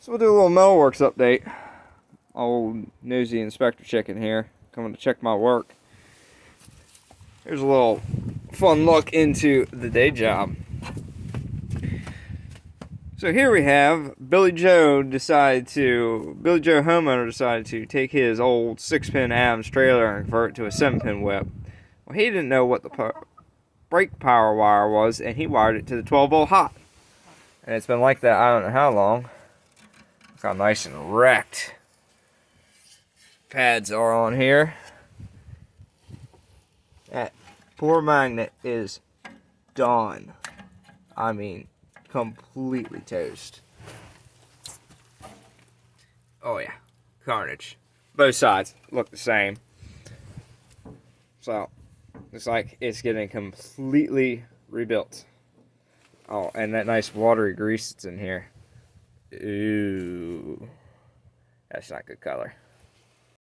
So we'll do a little metalworks update. Old nosy inspector chicken here, coming to check my work. Here's a little fun look into the day job. So here we have Billy Joe homeowner decided to take his old 6-pin Adams trailer and convert it to a 7-pin whip. Well, he didn't know what the brake power wire was, and he wired it to the 12-volt hot. And it's been like that I don't know how long. Look how nice and wrecked pads are on here. That poor magnet is done. I mean, completely toast. Oh yeah, carnage. Both sides look the same. So, looks like it's getting completely rebuilt. Oh, and that nice watery grease that's in here. Ooh, that's not good color.